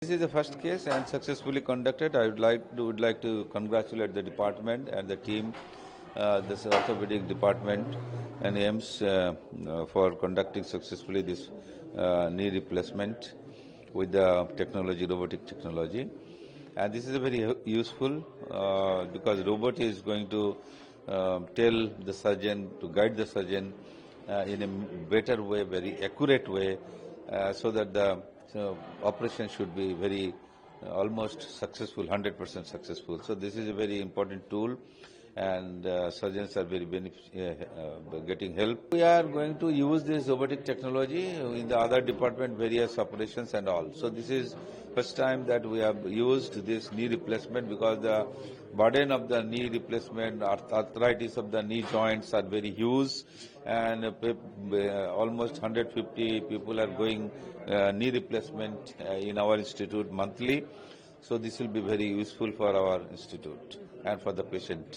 this is the first case and successfully conducted. I would like to congratulate the department and the team, this orthopedic department and AIMS for conducting successfully this knee replacement with the technology, robotic technology. And this is a very useful because robot is going to tell the surgeon, to guide the surgeon in a better way, very accurate way, so that the operation should be very almost successful, 100% successful. So this is a very important tool, and surgeons are very getting help. We are going to use this robotic technology in the other department, various operations and all. So this is first time that we have used this knee replacement, because the burden of the knee replacement, arthritis of the knee joints are very huge, and almost 150 people are going knee replacement in our institute monthly. So this will be very useful for our institute and for the patient.